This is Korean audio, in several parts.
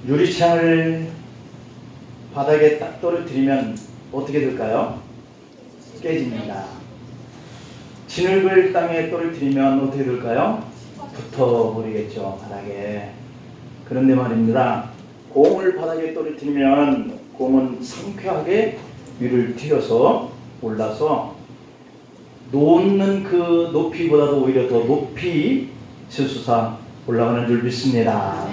유리창을 바닥에 딱 떨어뜨리면 어떻게 될까요? 깨집니다. 진흙을 땅에 떨어뜨리면 어떻게 될까요? 붙어버리겠죠, 바닥에. 그런데 말입니다. 공을 바닥에 떨어뜨리면 공은 상쾌하게 위를 튀어서 올라서 놓는 그 높이보다도 오히려 더 높이 스수사 올라가는 줄 믿습니다.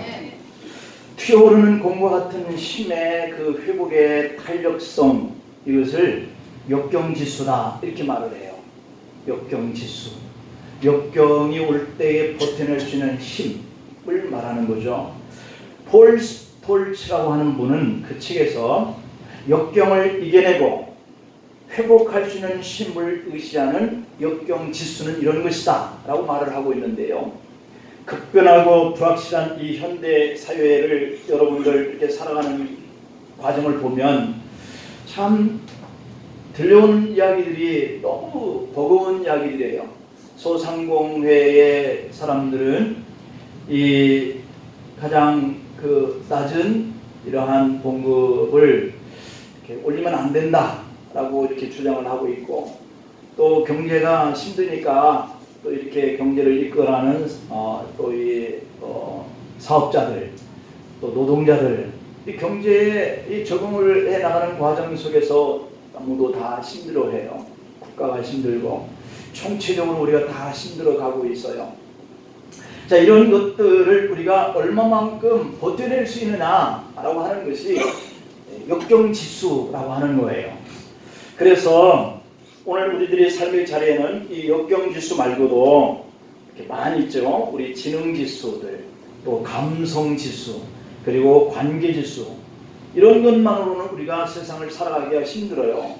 튀어오르는 공과 같은 힘의 그 회복의 탄력성, 이것을 역경지수다 이렇게 말을 해요. 역경지수. 역경이 올 때에 버텨낼 수 있는 힘을 말하는 거죠. 폴 스톨츠라고 하는 분은 그 책에서 역경을 이겨내고 회복할 수 있는 힘을 의지하는 역경지수는 이런 것이다 라고 말을 하고 있는데요. 급변하고 불확실한 이 현대 사회를 여러분들 이렇게 살아가는 과정을 보면 참 들려오는 이야기들이 너무 버거운 이야기들이에요. 소상공회의 사람들은 이 가장 그 낮은 이러한 봉급을 이렇게 올리면 안 된다 라고 이렇게 주장을 하고 있고, 또 경제가 힘드니까 또 이렇게 경제를 이끌어가는 또 이 사업자들, 또 노동자들, 이 경제에 적응을 해 나가는 과정 속에서 아무도 다 힘들어해요. 국가가 힘들고 총체적으로 우리가 다 힘들어가고 있어요. 자, 이런 것들을 우리가 얼마만큼 버텨낼 수 있느냐라고 하는 것이 역경지수라고 하는 거예요. 그래서 오늘 우리들의 삶의 자리에는 이 역경지수 말고도 이렇게 많이 있죠. 우리 지능지수들, 또 감성지수, 그리고 관계지수, 이런 것만으로는 우리가 세상을 살아가기가 힘들어요.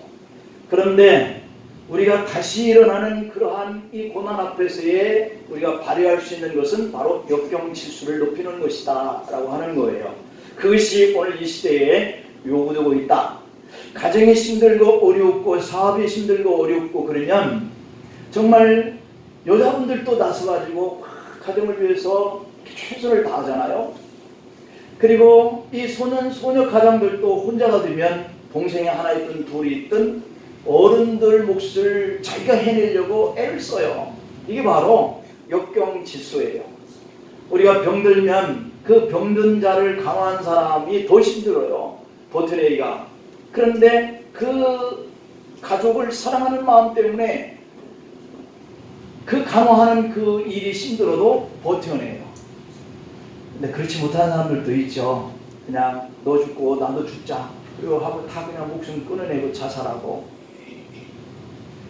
그런데 우리가 다시 일어나는 그러한 이 고난 앞에서의 우리가 발휘할 수 있는 것은 바로 역경지수를 높이는 것이다 라고 하는 거예요. 그것이 오늘 이 시대에 요구되고 있다. 가정이 힘들고 어렵고 사업이 힘들고 어렵고 그러면 정말 여자분들도 나서가지고 가정을 위해서 최선을 다하잖아요. 그리고 이 소녀 가장들도 혼자가 되면 동생이 하나 있든 둘이 있든 어른들 몫을 자기가 해내려고 애를 써요. 이게 바로 역경지수예요. 우리가 병들면 그 병든 자를 강화한 사람이 더 힘들어요, 버텨내기가. 그런데 그 가족을 사랑하는 마음 때문에 그 강화하는 그 일이 힘들어도 버텨내요. 근데 그렇지 못한 사람들도 있죠. 그냥 너 죽고 나도 죽자 그리고 하고 다 그냥 목숨 끊어내고 자살하고.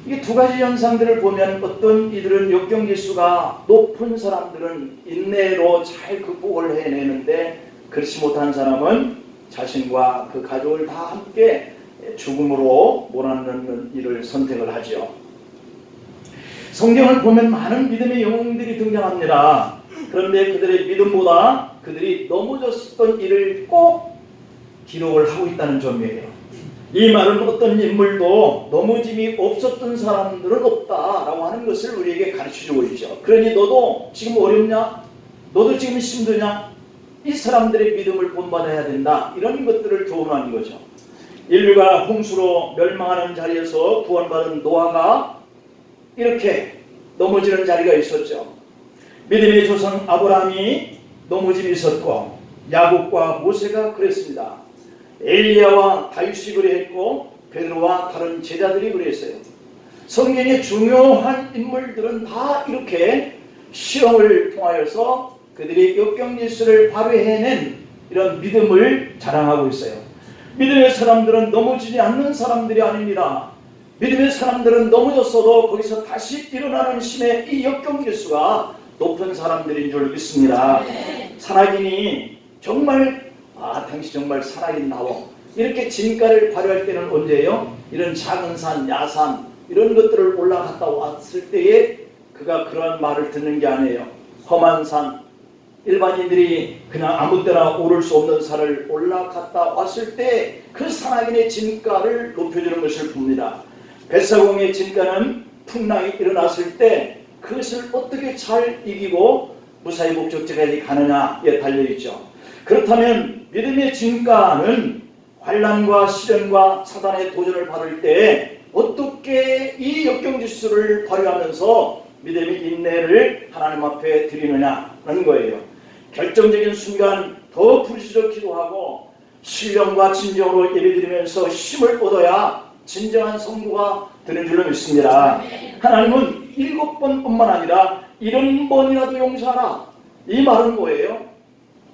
이게 두 가지 현상들을 보면 어떤 이들은 역경지수가 높은 사람들은 인내로 잘 극복을 해내는데, 그렇지 못한 사람은 자신과 그 가족을 다 함께 죽음으로 몰아넣는 일을 선택을 하죠. 성경을 보면 많은 믿음의 영웅들이 등장합니다. 그런데 그들의 믿음보다 그들이 넘어졌던 일을 꼭 기록을 하고 있다는 점이에요. 이 말은 어떤 인물도 넘어짐이 없었던 사람들은 없다라고 하는 것을 우리에게 가르쳐주고 있죠. 그러니 너도 지금 어렵냐? 너도 지금 힘드냐? 이 사람들의 믿음을 본받아야 된다. 이런 것들을 교훈하는 거죠. 인류가 홍수로 멸망하는 자리에서 구원받은 노아가 이렇게 넘어지는 자리가 있었죠. 믿음의 조상 아브라함이 넘어짐이 있었고, 야곱과 모세가 그랬습니다. 엘리야와 다윗이 그랬고, 베드로와 다른 제자들이 그랬어요. 성경의 중요한 인물들은 다 이렇게 시험을 통하여서 그들이 역경지수를 발휘해낸 이런 믿음을 자랑하고 있어요. 믿음의 사람들은 넘어지지 않는 사람들이 아닙니다. 믿음의 사람들은 넘어졌어도 거기서 다시 일어나는 힘의 이 역경지수가 높은 사람들인 줄 믿습니다. 산악인이 정말 당신 정말 산악인다워 이렇게 진가를 발휘할 때는 언제예요? 이런 작은 산, 야산 이런 것들을 올라갔다 왔을 때에 그가 그러한 말을 듣는 게 아니에요. 험한 산, 일반인들이 그냥 아무 때나 오를 수 없는 산을 올라갔다 왔을 때 그 산악인의 진가를 높여주는 것을 봅니다. 벳사공의 진가는 풍랑이 일어났을 때 그것을 어떻게 잘 이기고 무사히 목적지까지 가느냐에 달려있죠. 그렇다면 믿음의 진가는 환난과 시련과 사단의 도전을 받을 때 어떻게 이 역경지수를 발휘하면서 믿음의 인내를 하나님 앞에 드리느냐는 거예요. 결정적인 순간 더 부르짖어 기도하고 신령과 진정으로 예배드리면서 힘을 얻어야 진정한 성도가 되는 줄로 믿습니다. 하나님은 7번뿐만 아니라 70번이라도 용서하라. 이 말은 뭐예요?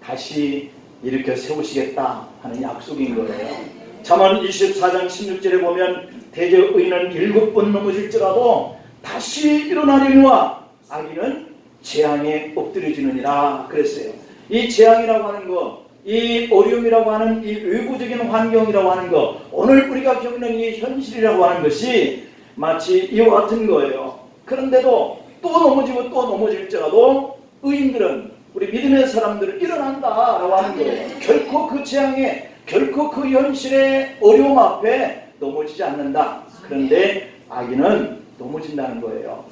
다시 일으켜 세우시겠다 하는 약속인 거예요. 잠언 24장 16절에 보면 대저 의인은 7번 넘어질지라도 다시 일어나려니와 악인은 재앙에 엎드려지느니라 그랬어요. 이 재앙이라고 하는 것, 이 어려움이라고 하는 이 외부적인 환경이라고 하는 것, 오늘 우리가 겪는 이 현실이라고 하는 것이 마치 이와 같은 거예요. 그런데도 또 넘어지고 또 넘어질지라도 의인들은, 우리 믿음의 사람들은 일어난다라고 하는 거예요. 결코 그 재앙에, 결코 그 현실의 어려움 앞에 넘어지지 않는다. 그런데 악인은 넘어진다는 거예요.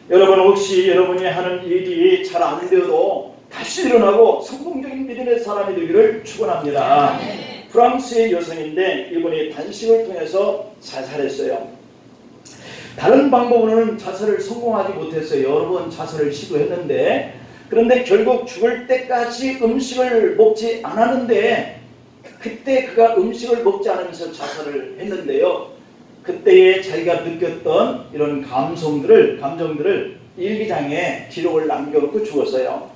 여러분, 혹시 여러분이 하는 일이 잘 안 되어도 다시 일어나고 성공적인 믿음의 사람이 되기를 축원합니다. 프랑스의 여성인데 이분이 단식을 통해서 자살했어요. 다른 방법으로는 자살을 성공하지 못했어요. 여러 번 자살을 시도했는데, 그런데 결국 죽을 때까지 음식을 먹지 않았는데, 그때 그가 음식을 먹지 않으면서 자살을 했는데요, 그때에 자기가 느꼈던 이런 감정들을 일기장에 기록을 남겨놓고 죽었어요.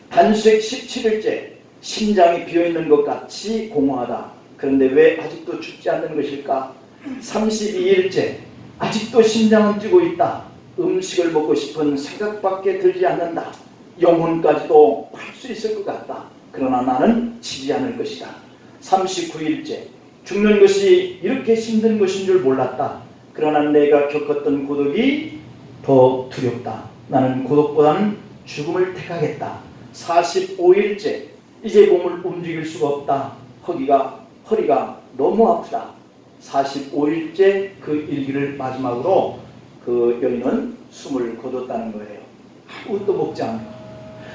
단식 17일째, 심장이 비어있는 것 같이 공허하다. 그런데 왜 아직도 죽지 않는 것일까? 32일째, 아직도 심장은 뛰고 있다. 음식을 먹고 싶은 생각밖에 들지 않는다. 영혼까지도 팔 수 있을 것 같다. 그러나 나는 지지 않을 것이다. 39일째, 죽는 것이 이렇게 힘든 것인 줄 몰랐다. 그러나 내가 겪었던 고독이 더 두렵다. 나는 고독보다는 죽음을 택하겠다. 45일째, 이제 몸을 움직일 수가 없다. 허리가 너무 아프다. 45일째 그 일기를 마지막으로 그 여인은 숨을 거뒀다는 거예요. 아무것도 먹지 않고.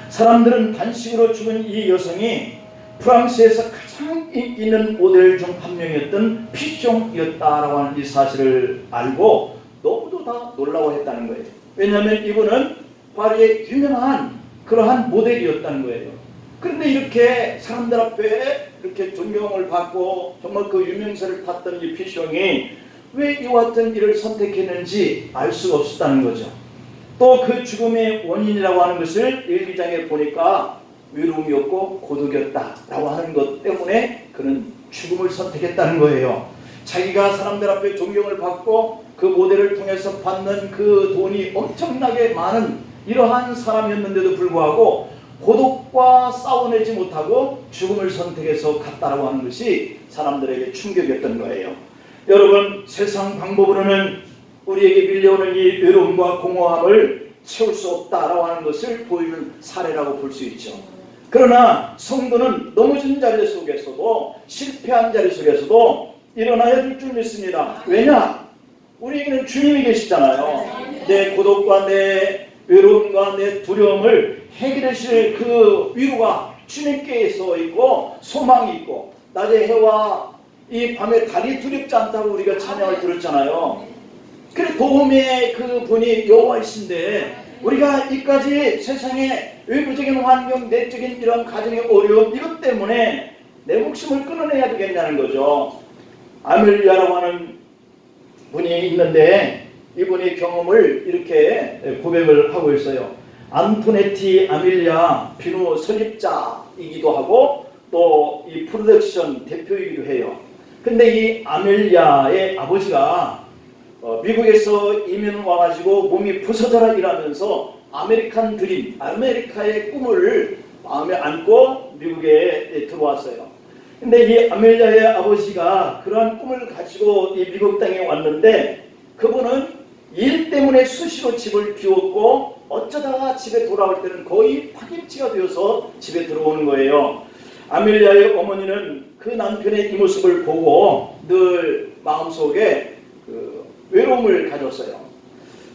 사람들은 단식으로 죽은 이 여성이 프랑스에서 가장 인기 있는 모델 중 한 명이었던 피숑이었다라고 하는 이 사실을 알고 너무도 다 놀라워했다는 거예요. 왜냐하면 이분은 파리의 유명한 그러한 모델이었다는 거예요. 그런데 이렇게 사람들 앞에 이렇게 존경을 받고 정말 그 유명세를 탔던 이 피숑이 왜 이와 같은 일을 선택했는지 알 수가 없었다는 거죠. 또 그 죽음의 원인이라고 하는 것을 일기장에 보니까 외로움이었고 고독이었다라고 하는 것 때문에 그는 죽음을 선택했다는 거예요. 자기가 사람들 앞에 존경을 받고 그 모델을 통해서 받는 그 돈이 엄청나게 많은 이러한 사람이었는데도 불구하고 고독과 싸워내지 못하고 죽음을 선택해서 갔다라고 하는 것이 사람들에게 충격이었던 거예요. 여러분, 세상 방법으로는 우리에게 밀려오는 이 외로움과 공허함을 채울 수 없다라고 하는 것을 보이는 사례라고 볼 수 있죠. 그러나 성도는 넘어진 자리 속에서도, 실패한 자리 속에서도 일어나야 될 줄 믿습니다. 왜냐? 우리에게는 주님이 계시잖아요. 내 고독과 내 외로움과 내 두려움을 해결하실 그 위로가 주님께 서 있고 소망이 있고, 낮에 해와 이 밤에 달이 두렵지 않다고 우리가 찬양을 들었잖아요. 그래, 도움의 그 분이 여호와이신데 우리가 이까지 세상의 외부적인 환경, 내적인 이런 가정의 어려움, 이것 때문에 내 목숨을 끊어내야 되겠냐는 거죠. 아멜리아라고 하는 분이 있는데 이분이 경험을 이렇게 고백을 하고 있어요. 안토네티 아멜리아 비누 설립자이기도 하고 또 이 프로덕션 대표이기도 해요. 근데 이 아멜리아의 아버지가 미국에서 이민 와가지고 몸이 부서져라 일하면서 아메리칸 드림, 아메리카의 꿈을 마음에 안고 미국에 들어왔어요. 근데 이 아멜리아의 아버지가 그러한 꿈을 가지고 이 미국 땅에 왔는데 그분은 일 때문에 수시로 집을 비웠고 어쩌다가 집에 돌아올 때는 거의 파김치가 되어서 집에 들어오는 거예요. 아멜리아의 어머니는 그 남편의 이 모습을 보고 늘 마음속에 외로움을 가졌어요.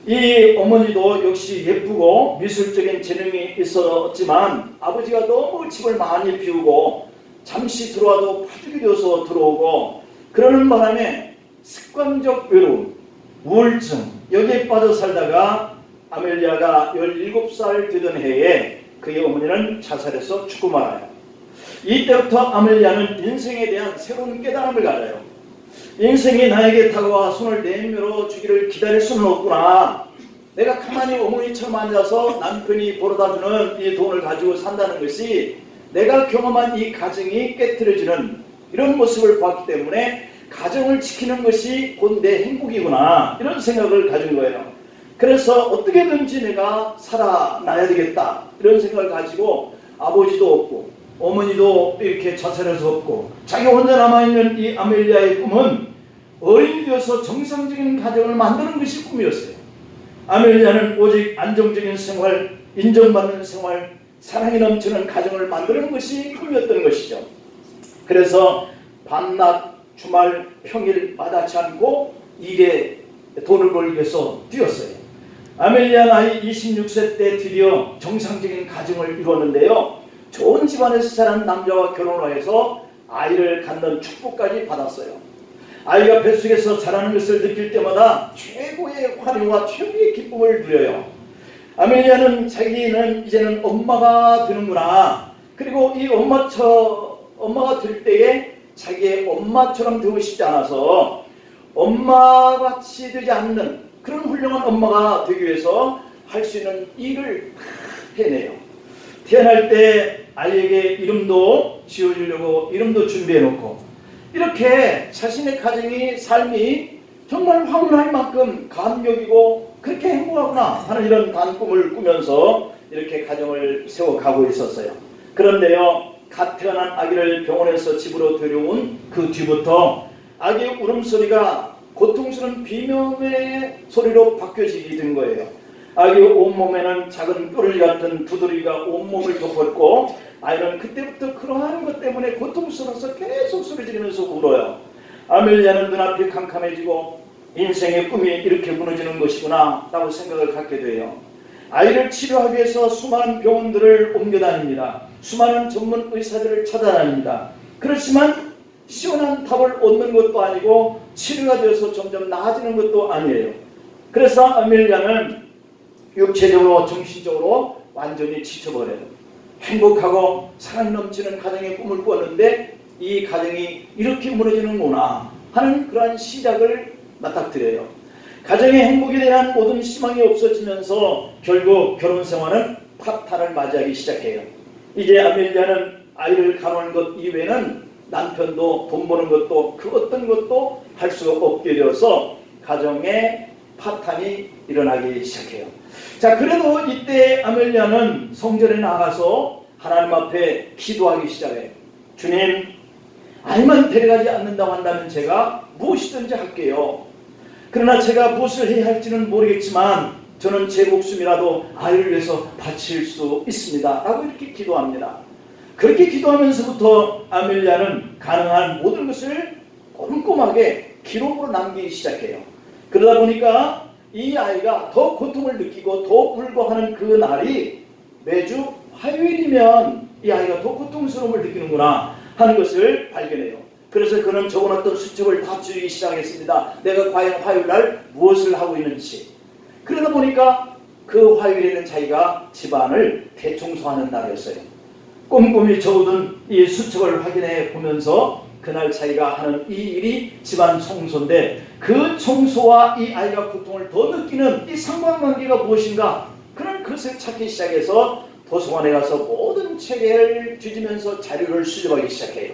이 어머니도 역시 예쁘고 미술적인 재능이 있었지만 아버지가 너무 집을 많이 비우고 잠시 들어와도 파죽이 되어서 들어오고, 그러는 바람에 습관적 외로움, 우울증, 여기에 빠져 살다가 아멜리아가 17살 되던 해에 그의 어머니는 자살해서 죽고 말아요. 이때부터 아멜리아는 인생에 대한 새로운 깨달음을 가져요. 인생이 나에게 다가와 손을 내밀어 주기를 기다릴 수는 없구나. 내가 가만히 어머니처럼 앉아서 남편이 벌어다주는 이 돈을 가지고 산다는 것이 내가 경험한 이 가정이 깨트려지는 이런 모습을 봤기 때문에 가정을 지키는 것이 곧 내 행복이구나, 이런 생각을 가진 거예요. 그래서 어떻게든지 내가 살아나야 되겠다, 이런 생각을 가지고 아버지도 없고 어머니도 이렇게 자살해서 없고 자기 혼자 남아있는 이 아멜리아의 꿈은 어린이 되어서 정상적인 가정을 만드는 것이 꿈이었어요. 아멜리아는 오직 안정적인 생활, 인정받는 생활, 사랑이 넘치는 가정을 만드는 것이 꿈이었던 것이죠. 그래서 밤낮, 주말, 평일 마다치 않고 일에 돈을 벌기 위해서 뛰었어요. 아멜리아 나이 26세 때 드디어 정상적인 가정을 이루었는데요. 좋은 집안에서 자란 남자와 결혼을 해서 아이를 갖는 축복까지 받았어요. 아이가 뱃속에서 자라는 것을 느낄 때마다 최고의 환희와 최고의 기쁨을 누려요. 아멜리아는 자기는 이제는 엄마가 되는구나. 그리고 이 엄마가 될 때에 자기의 엄마처럼 되고 싶지 않아서 엄마같이 되지 않는 그런 훌륭한 엄마가 되기 위해서 할 수 있는 일을 해내요. 태어날 때 아이에게 이름도 지어주려고 이름도 준비해놓고, 이렇게 자신의 가정이 삶이 정말 황홀할 만큼 감격이고 그렇게 행복하구나 하는 이런 단 꿈을 꾸면서 이렇게 가정을 세워가고 있었어요. 그런데요, 갓 태어난 아기를 병원에서 집으로 데려온 그 뒤부터 아기의 울음소리가 고통스러운 비명의 소리로 바뀌어지게 된 거예요. 아기의 온몸에는 작은 뾰루지 같은 두드러기가 온몸을 덮었고, 아이는 그때부터 그러한 것 때문에 고통스러워서 계속 소리 지르면서 울어요. 아멜리아는 눈앞이 캄캄해지고 인생의 꿈이 이렇게 무너지는 것이구나 라고 생각을 갖게 돼요. 아이를 치료하기 위해서 수많은 병원들을 옮겨다닙니다. 수많은 전문 의사들을 찾아다닙니다. 그렇지만 시원한 답을 얻는 것도 아니고 치료가 되어서 점점 나아지는 것도 아니에요. 그래서 아멜리아는 육체적으로 정신적으로 완전히 지쳐버려요. 행복하고 사랑이 넘치는 가정의 꿈을 꾸었는데 이 가정이 이렇게 무너지는구나 하는 그러한 시작을 맞닥뜨려요. 가정의 행복에 대한 모든 희망이 없어지면서 결국 결혼 생활은 파탄을 맞이하기 시작해요. 이제 아멜리아는 아이를 가놓은 것 이외에는 남편도 돈 버는 것도 그 어떤 것도 할 수가 없게 되어서 가정에 파탄이 일어나기 시작해요. 자, 그래도 이때 아멜리아는 성전에 나가서 하나님 앞에 기도하기 시작해요. 주님, 아이만 데려가지 않는다고 한다면 제가 무엇이든지 할게요. 그러나 제가 무엇을 해야 할지는 모르겠지만 저는 제 목숨이라도 아이를 위해서 바칠 수 있습니다 라고 이렇게 기도합니다. 그렇게 기도하면서부터 아멜리아는 가능한 모든 것을 꼼꼼하게 기록으로 남기기 시작해요. 그러다 보니까 이 아이가 더 고통을 느끼고 더 불고하는 그 날이 매주 화요일이면 이 아이가 더 고통스러움을 느끼는구나 하는 것을 발견해요. 그래서 그는 적어놨던 수첩을 다 줄이기 시작했습니다. 내가 과연 화요일날 무엇을 하고 있는지. 그러다 보니까 그 화요일에는 자기가 집안을 대청소하는 날이었어요. 꼼꼼히 적어둔 이 수첩을 확인해 보면서 그날 자기가 하는 이 일이 집안 청소인데 그 청소와 이 아이가 고통을 더 느끼는 이 상관관계가 무엇인가, 그런 것을 찾기 시작해서 도서관에 가서 모든 책을 뒤지면서 자료를 수집하기 시작해요.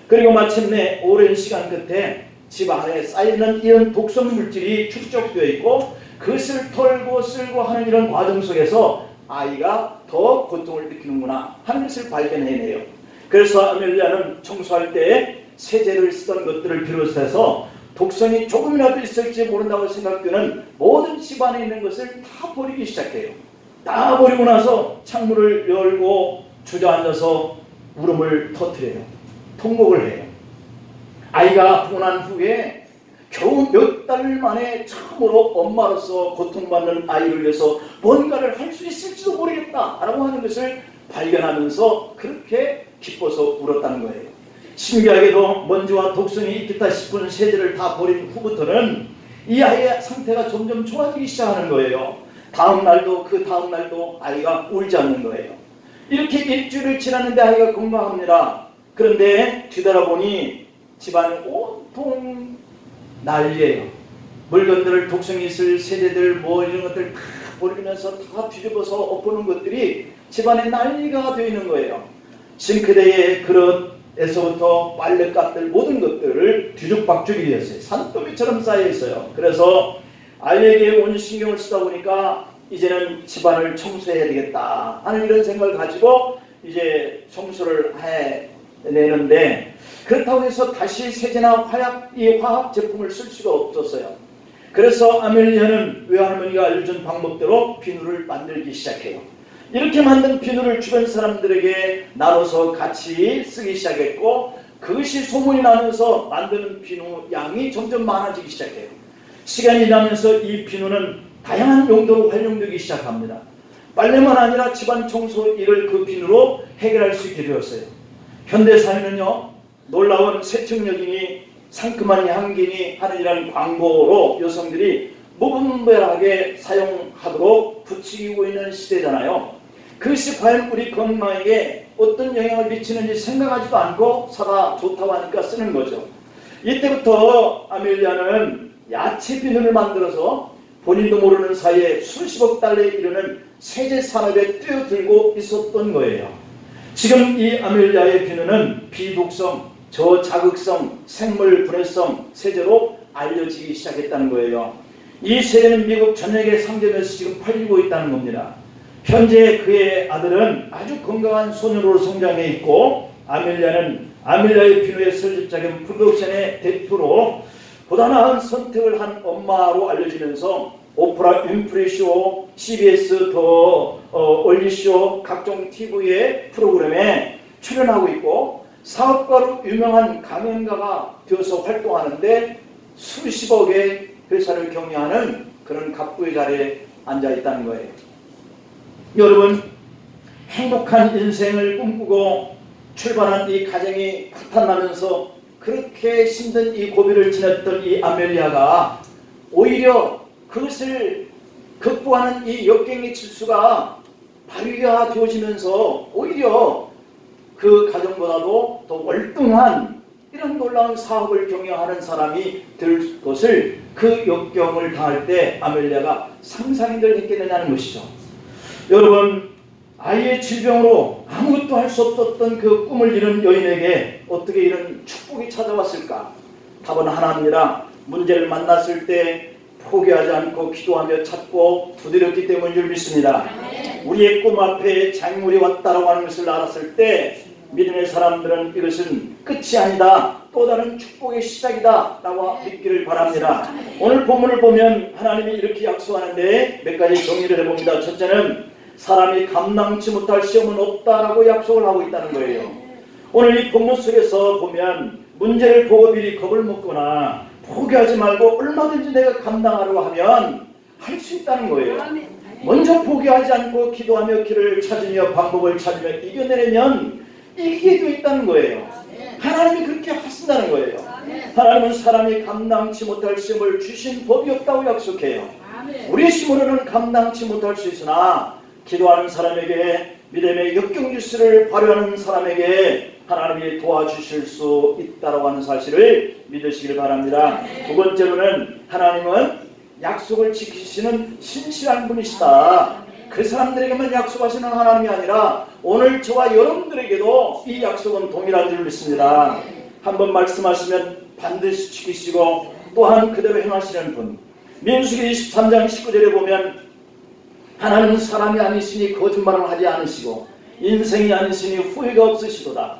그리고 마침내 오랜 시간 끝에 집 안에 쌓이는 이런 독성 물질이 축적되어 있고 그것을 털고 쓸고 하는 이런 과정 속에서 아이가 더 고통을 느끼는구나 하는 것을 발견해내요. 그래서 아멜리아는 청소할 때 세제를 쓰던 것들을 비롯해서 독성이 조금이라도 있을지 모른다고 생각되는 모든 집안에 있는 것을 다 버리기 시작해요. 다 버리고 나서 창문을 열고 주저앉아서 울음을 터뜨려요. 통곡을 해요. 아이가 아프고 난 후에 겨우 몇 달 만에 처음으로 엄마로서 고통받는 아이를 위해서 뭔가를 할 수 있을지도 모르겠다라고 하는 것을 발견하면서 그렇게 기뻐서 울었다는 거예요. 신기하게도 먼지와 독성이 있겠다 싶은 세제를 다 버린 후부터는 이 아이의 상태가 점점 좋아지기 시작하는 거예요. 다음 날도 그 다음 날도 아이가 울지 않는 거예요. 이렇게 일주일을 지났는데 아이가 건강합니다. 그런데 뒤돌아보니 집안이 온통 난리예요. 물건들을 독성이 있을 세제들 뭐 이런 것들 다 버리면서 다 뒤집어서 엎어놓은 것들이 집안에 난리가 되어 있는 거예요. 싱크대에 그릇에서부터 빨랫감들 모든 것들을 뒤죽박죽이 되었어요. 산더미처럼 쌓여 있어요. 그래서 아이에게 온 신경을 쓰다 보니까 이제는 집안을 청소해야 되겠다 하는 이런 생각을 가지고 이제 청소를 해내는데, 그렇다고 해서 다시 세제나 화학 제품을 쓸 수가 없었어요. 그래서 아멜리아는 외할머니가 알려준 방법대로 비누를 만들기 시작해요. 이렇게 만든 비누를 주변 사람들에게 나눠서 같이 쓰기 시작했고, 그것이 소문이 나면서 만드는 비누 양이 점점 많아지기 시작해요. 시간이 지나면서 이 비누는 다양한 용도로 활용되기 시작합니다. 빨래만 아니라 집안 청소 일을 그 비누로 해결할 수 있게 되었어요. 현대사회는요, 놀라운 세척력이니 상큼한 향기니 하는 이런 광고로 여성들이 무분별하게 사용하도록 부추기고 있는 시대잖아요. 그것이 과연 우리 건강에게 어떤 영향을 미치는지 생각하지도 않고 사다 좋다고 하니까 쓰는 거죠. 이때부터 아멜리아는 야채 비누를 만들어서 본인도 모르는 사이에 수십억 달러에 이르는 세제 산업에 뛰어들고 있었던 거예요. 지금 이 아멜리아의 비누는 비독성, 저자극성, 생물 분해성 세제로 알려지기 시작했다는 거예요. 이 세제는 미국 전역의 상점에서 지금 팔리고 있다는 겁니다. 현재 그의 아들은 아주 건강한 소년으로 성장해 있고, 아멜리아는 아멜리아의 비누의 설립자 겸 프로덕션의 대표로 보다 나은 선택을 한 엄마로 알려지면서 오프라 윈프리 쇼, CBS 더 올리쇼 각종 TV의 프로그램에 출연하고 있고, 사업가로 유명한 강연가가 되어서 활동하는데 수십억의 회사를 경영하는 그런 갑부의 자리에 앉아 있다는 거예요. 여러분, 행복한 인생을 꿈꾸고 출발한 이 가정이 파탄나면서 그렇게 힘든 이 고비를 지냈던 이 아멜리아가 오히려 그것을 극복하는 이 역경의 질수가 발휘가 되어지면서 오히려 그 가정보다도 더 월등한 이런 놀라운 사업을 경영하는 사람이 될 것을 그 역경을 당할 때 아멜리아가 상상을 했게 되냐는 것이죠. 여러분, 아이의 질병으로 아무것도 할 수 없었던 그 꿈을 이룬 여인에게 어떻게 이런 축복이 찾아왔을까? 답은 하나입니다. 문제를 만났을 때 포기하지 않고 기도하며 찾고 두드렸기 때문인 줄 믿습니다. 우리의 꿈 앞에 장물이 왔다라고 하는 것을 알았을 때 믿음의 사람들은 이것은 끝이 아니다, 또 다른 축복의 시작이다 라고 믿기를 바랍니다. 오늘 본문을 보면 하나님이 이렇게 약속하는데 몇 가지 정리를 해봅니다. 첫째는 사람이 감당치 못할 시험은 없다라고 약속을 하고 있다는 거예요. 오늘 이 본문 속에서 보면 문제를 보고 미리 겁을 먹거나 포기하지 말고 얼마든지 내가 감당하려고 하면 할 수 있다는 거예요. 먼저 포기하지 않고 기도하며 길을 찾으며 방법을 찾으며 이겨내려면 이기게 되어 있다는 거예요. 하나님이 그렇게 하신다는 거예요. 하나님은 사람이 감당치 못할 시험을 주신 법이 없다고 약속해요. 우리의 힘으로는 감당치 못할 수 있으나 기도하는 사람에게, 믿음의 역경지수를 발휘하는 사람에게 하나님이 도와주실 수 있다고 하는 사실을 믿으시길 바랍니다. 두 번째로는 하나님은 약속을 지키시는 신실한 분이시다. 그 사람들에게만 약속하시는 하나님이 아니라 오늘 저와 여러분들에게도 이 약속은 동일한 줄 믿습니다. 한번 말씀하시면 반드시 지키시고 또한 그대로 행하시는 분. 민수기 23장 19절에 보면 하나님은 사람이 아니시니 거짓말을 하지 않으시고 인생이 아니시니 후회가 없으시도다.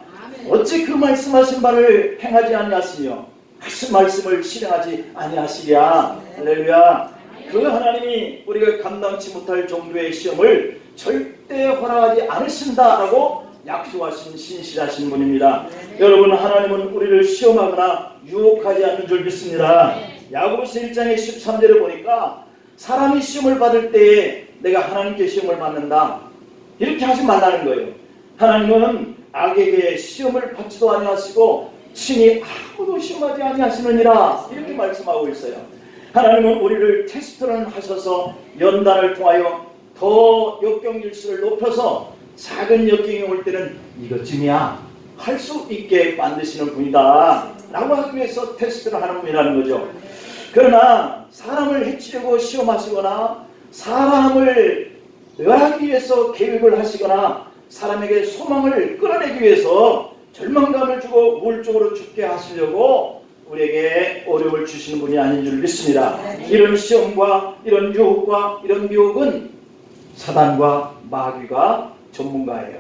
어찌 그 말씀하신 바를 행하지 아니하시며 하신 말씀을 실행하지 아니하시랴. 할렐루야. 그 하나님이 우리가 감당치 못할 정도의 시험을 절대 허락하지 않으신다라고 약속하신 신실하신 분입니다. 여러분, 하나님은 우리를 시험하거나 유혹하지 않는 줄 믿습니다. 야고보서 1장의 13절에 보니까 사람이 시험을 받을 때에 내가 하나님께 시험을 받는다, 이렇게 하지 말라는 거예요. 하나님은 악에게 시험을 받지도 아니하시고 친히 아무도 시험하지 아니하시느니라 이렇게 말씀하고 있어요. 하나님은 우리를 테스트를 하셔서 연단을 통하여 더 역경질수를 높여서 작은 역경이 올 때는 이것쯤이야 할 수 있게 만드시는 분이다 라고 하기 위해서 테스트를 하는 분이라는 거죠. 그러나 사람을 해치려고 시험하시거나 사람을 멸하기 위해서 계획을 하시거나 사람에게 소망을 끌어내기 위해서 절망감을 주고 우울적으로 죽게 하시려고 우리에게 어려움을 주시는 분이 아닌 줄 믿습니다. 이런 시험과 이런 유혹과 이런 미혹은 사단과 마귀가 전문가예요.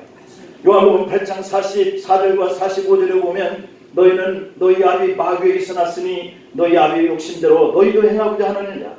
요한복음 8장 44절과 45절에 보면 너희는 너희 아비 마귀에게서 났으니 너희 아비의 욕심대로 너희도 행하고자 하느니라.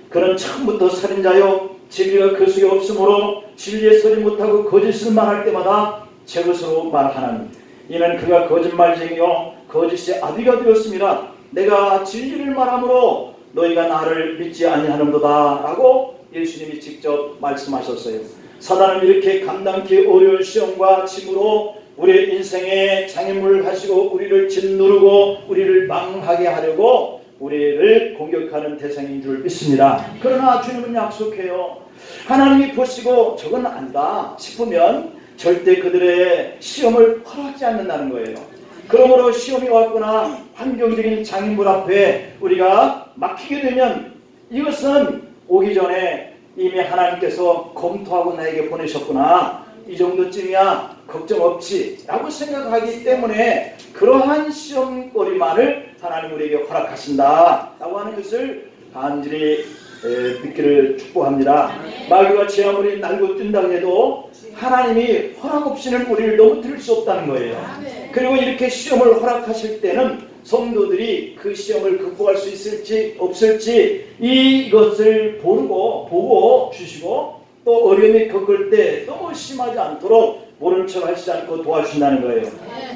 그는 처음부터 살인자요 진리가 그 속에 없으므로 진리에 서지 못하고 거짓을 말할 때마다 제 것으로 말하나니 이는 그가 거짓말쟁이요 거짓의 아비가 되었습니다. 내가 진리를 말하므로 너희가 나를 믿지 아니하는도다 라고 예수님이 직접 말씀하셨어요. 사단은 이렇게 감당기 어려운 시험과 짐으로 우리의 인생에 장애물을 하시고 우리를 짓누르고 우리를 망하게 하려고 우리를 공격하는 대상인 줄 믿습니다. 그러나 주님은 약속해요. 하나님이 보시고 저건 아니다 싶으면 절대 그들의 시험을 허락하지 않는다는 거예요. 그러므로 시험이 왔거나 환경적인 장애물 앞에 우리가 막히게 되면 이것은 오기 전에 이미 하나님께서 검토하고 나에게 보내셨구나. 이 정도쯤이야 걱정 없지 라고 생각하기 때문에 그러한 시험거리만을 하나님 우리에게 허락하신다 라고 하는 것을 간절히 믿기를 축복합니다. 마귀가 제 아무리 날고 뛴다고 해도 하나님이 허락 없이는 우리를 넘어뜨릴 수 없다는 거예요. 그리고 이렇게 시험을 허락하실 때는 성도들이 그 시험을 극복할 수 있을지 없을지 이것을 보고 주시고 또 어려움이 겪을 때 너무 심하지 않도록 모른 척 하시지 않고 도와주신다는 거예요.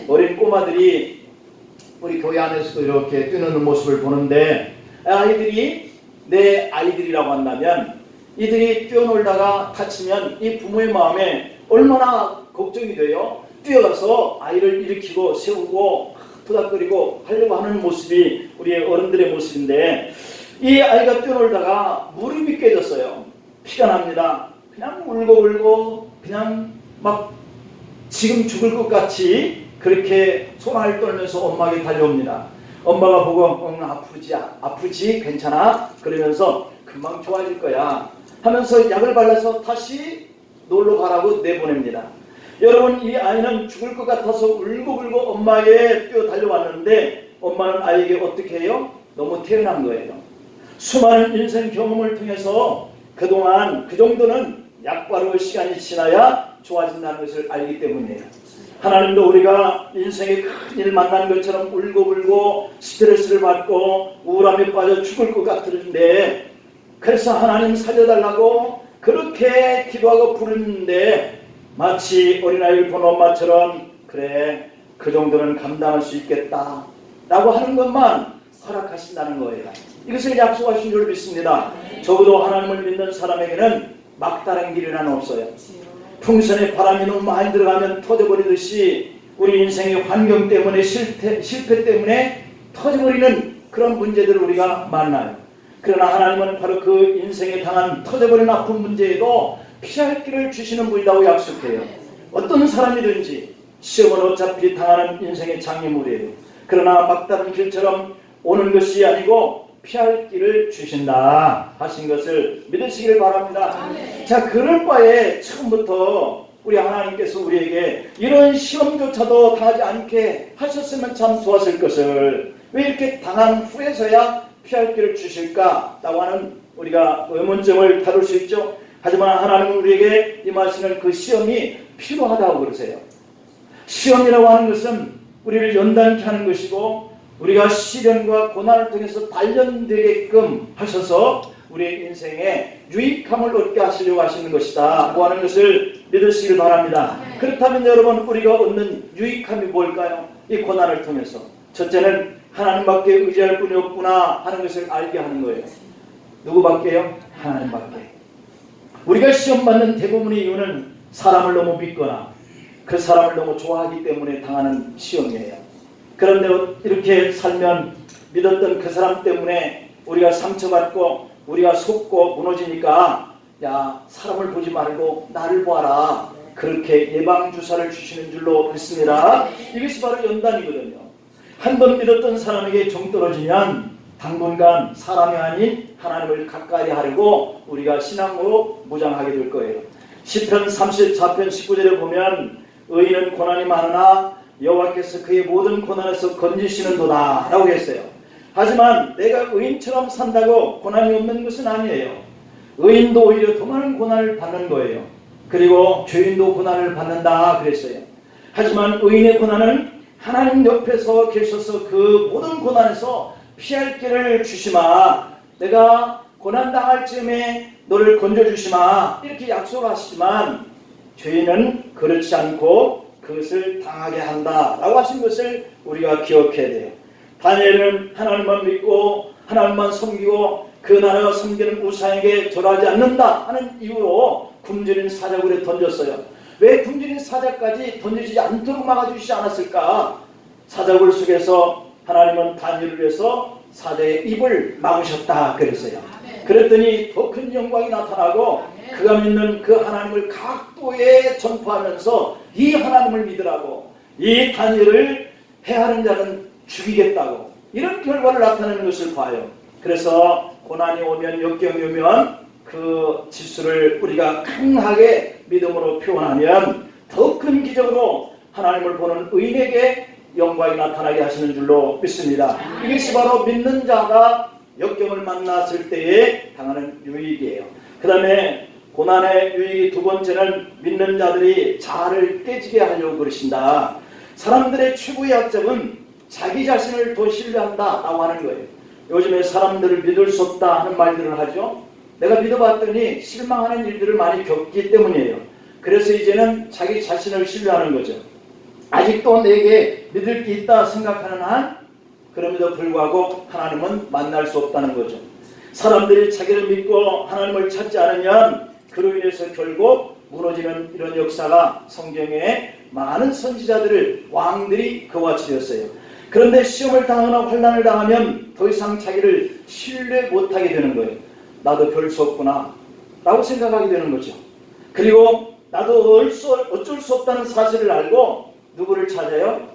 어린 꼬마들이 우리 교회 안에서도 이렇게 뛰는 모습을 보는데 아이들이 내 아이들이라고 한다면 이들이 뛰어놀다가 다치면 이 부모의 마음에 얼마나 걱정이 돼요. 뛰어가서 아이를 일으키고 세우고 토닥거리고 하려고 하는 모습이 우리의 어른들의 모습인데 이 아이가 뛰어놀다가 무릎이 깨졌어요. 피가 납니다. 그냥 울고 그냥 막 지금 죽을 것 같이 그렇게 손을 떨면서 엄마에게 달려옵니다. 엄마가 보고 아프지 괜찮아 그러면서 금방 좋아질 거야 하면서 약을 발라서 다시 놀러 가라고 내보냅니다. 여러분 이 아이는 죽을 것 같아서 울고 엄마에게 뛰어 달려왔는데 엄마는 아이에게 어떻게 해요? 너무 태어난 거예요. 수많은 인생 경험을 통해서 그동안 그 정도는 약 바르고 시간이 지나야 좋아진다는 것을 알기 때문이에요. 하나님도 우리가 인생에 큰일 만난 것처럼 울고 스트레스를 받고 우울함에 빠져 죽을 것 같은데 그래서 하나님 살려달라고 그렇게 기도하고 부르는데 마치 어린아이를 본 엄마처럼 그래 그 정도는 감당할 수 있겠다 라고 하는 것만 허락하신다는 거예요. 이것을 약속하신 줄 믿습니다. 적어도 하나님을 믿는 사람에게는 막다른 길이란 없어요. 풍선에 바람이 너무 많이 들어가면 터져버리듯이 우리 인생의 환경 때문에 실패 때문에 터져버리는 그런 문제들을 우리가 만나요. 그러나 하나님은 바로 그 인생에 당한 터져버린 아픈 문제에도 피할 길을 주시는 분이라고 약속해요. 어떤 사람이든지 시험은 어차피 당하는 인생의 장애물이에요. 그러나 막다른 길처럼 오는 것이 아니고 피할 길을 주신다 하신 것을 믿으시길 바랍니다. 자, 그럴 바에 처음부터 우리 하나님께서 우리에게 이런 시험조차도 당하지 않게 하셨으면 참 좋았을 것을 왜 이렇게 당한 후에서야 피할 길을 주실까 라고 하는 우리가 의문점을 다룰 수 있죠. 하지만 하나님은 우리에게 임하시는 그 시험이 필요하다고 그러세요. 시험이라고 하는 것은 우리를 연단케 하는 것이고 우리가 시련과 고난을 통해서 단련되게끔 하셔서 우리의 인생에 유익함을 얻게 하시려고 하시는 것이다 라고 하는 것을 믿으시길 바랍니다. 그렇다면 여러분 우리가 얻는 유익함이 뭘까요? 이 고난을 통해서 첫째는 하나님밖에 의지할 분이 없구나 하는 것을 알게 하는 거예요. 누구밖에요? 하나님밖에. 우리가 시험받는 대부분의 이유는 사람을 너무 믿거나 그 사람을 너무 좋아하기 때문에 당하는 시험이에요. 그런데 이렇게 살면 믿었던 그 사람 때문에 우리가 상처받고 우리가 속고 무너지니까 야, 사람을 보지 말고 나를 보아라. 그렇게 예방주사를 주시는 줄로 믿습니다. 이것이 바로 연단이거든요. 한 번 믿었던 사람에게 정 떨어지면 당분간 사람이 아닌 하나님을 가까이 하려고 우리가 신앙으로 무장하게 될 거예요. 시편 34편 19절에 보면 의인은 고난이 많으나 여호와께서 그의 모든 고난에서 건지시는도다 라고 했어요. 하지만 내가 의인처럼 산다고 고난이 없는 것은 아니에요. 의인도 오히려 더 많은 고난을 받는 거예요. 그리고 죄인도 고난을 받는다 그랬어요. 하지만 의인의 고난은 하나님 옆에서 계셔서 그 모든 고난에서 피할 길을 주시마. 내가 고난당할 즈음에 너를 건져주시마. 이렇게 약속하시지만 죄인은 그렇지 않고 그것을 당하게 한다 라고 하신 것을 우리가 기억해야 돼요. 다니엘은 하나님만 믿고 하나님만 섬기고 그 나라가 섬기는 우상에게 절하지 않는다 하는 이유로 굶주린 사자굴에 던졌어요. 왜 굶주린 사자까지 던지지 않도록 막아주시지 않았을까? 사자굴 속에서 하나님은 다니엘을 위해서 사자의 입을 막으셨다 그랬어요. 그랬더니 더 큰 영광이 나타나고 그가 믿는 그 하나님을 각도에 전파하면서 이 하나님을 믿으라고, 이 다니엘을 해하는 자는 죽이겠다고, 이런 결과를 나타내는 것을 봐요. 그래서 고난이 오면, 역경이 오면 그 지수를 우리가 강하게 믿음으로 표현하면 더 큰 기적으로 하나님을 보는 의인에게 영광이 나타나게 하시는 줄로 믿습니다. 이것이 바로 믿는 자가 역경을 만났을 때에 당하는 유익이에요. 그 다음에 고난의 유익이 두 번째는 믿는 자들이 자아를 깨지게 하려고 그러신다. 사람들의 최고의 약점은 자기 자신을 더 신뢰한다 라고 하는 거예요. 요즘에 사람들을 믿을 수 없다 하는 말들을 하죠. 내가 믿어봤더니 실망하는 일들을 많이 겪기 때문이에요. 그래서 이제는 자기 자신을 신뢰하는 거죠. 아직도 내게 믿을 게 있다 생각하는 한 그럼에도 불구하고 하나님은 만날 수 없다는 거죠. 사람들이 자기를 믿고 하나님을 찾지 않으면 그로 인해서 결국 무너지는 이런 역사가 성경에 많은 선지자들을 왕들이 그와 같이였어요. 그런데 시험을 당하거나 환난을 당하면 더 이상 자기를 신뢰 못하게 되는 거예요. 나도 별 수 없구나 라고 생각하게 되는 거죠. 그리고 나도 어쩔 수 없다는 사실을 알고 누구를 찾아요?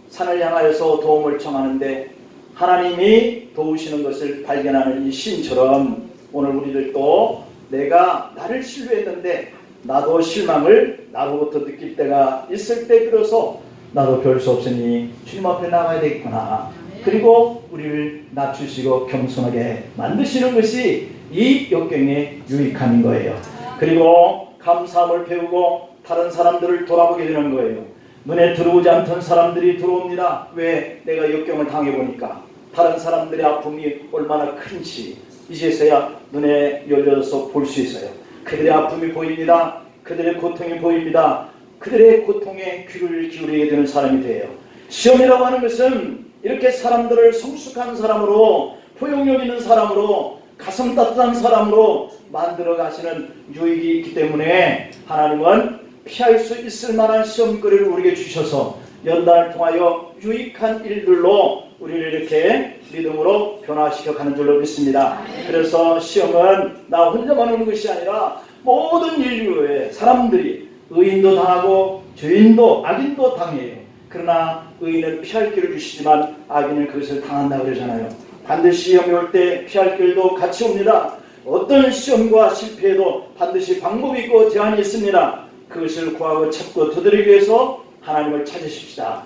산을 향하여서 도움을 청하는데 하나님이 도우시는 것을 발견하는 이 시인처럼 오늘 우리들도 내가 나를 신뢰했는데 나도 실망을 나로부터 느낄 때가 있을 때 비로소 나도 별 수 없으니 주님 앞에 나가야 되겠구나. 그리고 우리를 낮추시고 겸손하게 만드시는 것이 이 역경의 유익함인 거예요. 그리고 감사함을 배우고 다른 사람들을 돌아보게 되는 거예요. 눈에 들어오지 않던 사람들이 들어옵니다. 왜? 내가 역경을 당해보니까 다른 사람들의 아픔이 얼마나 큰지 이제서야 눈에 열려서 볼 수 있어요. 그들의 아픔이 보입니다. 그들의 고통이 보입니다. 그들의 고통에 귀를 기울이게 되는 사람이 돼요. 시험이라고 하는 것은 이렇게 사람들을 성숙한 사람으로, 포용력 있는 사람으로, 가슴 따뜻한 사람으로 만들어 가시는 유익이 있기 때문에 하나님은 피할 수 있을 만한 시험거리를 우리에게 주셔서 연단을 통하여 유익한 일들로 우리를 이렇게 믿음으로 변화시켜 가는 줄로 믿습니다. 그래서 시험은 나 혼자만 오는 것이 아니라 모든 인류의 사람들이 의인도 당하고 죄인도 악인도 당해요. 그러나 의인은 피할 길을 주시지만 악인은 그것을 당한다고 그러잖아요. 반드시 시험이 올 때 피할 길도 같이 옵니다. 어떤 시험과 실패에도 반드시 방법이 있고 제한이 있습니다. 그것을 구하고 찾고 두드리기 위해서 하나님을 찾으십시다.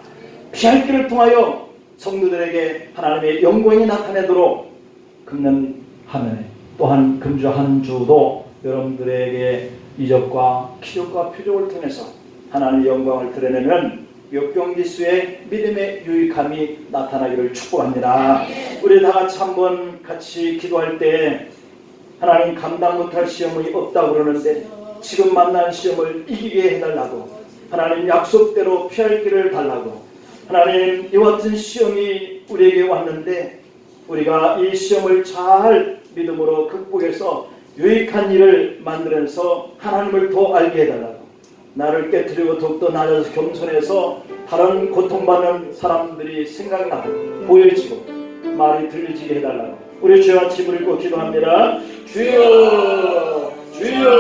피할 길을 통하여 성도들에게 하나님의 영광이 나타내도록 금년 한 해 또한 금주 한 주도 여러분들에게 이적과 기적과 표적을 통해서 하나님의 영광을 드러내는 역경지수의 믿음의 유익함이 나타나기를 축복합니다. 우리 다 같이 한번 같이 기도할 때 하나님 감당 못할 시험이 없다고 그러는데 지금 만난 시험을 이기게 해달라고, 하나님 약속대로 피할 길을 달라고, 하나님 이와 같은 시험이 우리에게 왔는데 우리가 이 시험을 잘 믿음으로 극복해서 유익한 일을 만들어서 하나님을 더 알게 해달라고, 나를 깨뜨리고 더욱더 낮아서 겸손해서 다른 고통받는 사람들이 생각나고 보여지고 말이 들리지게 해달라고 우리 주여 아침을 읽고 기도합니다. 주여 주여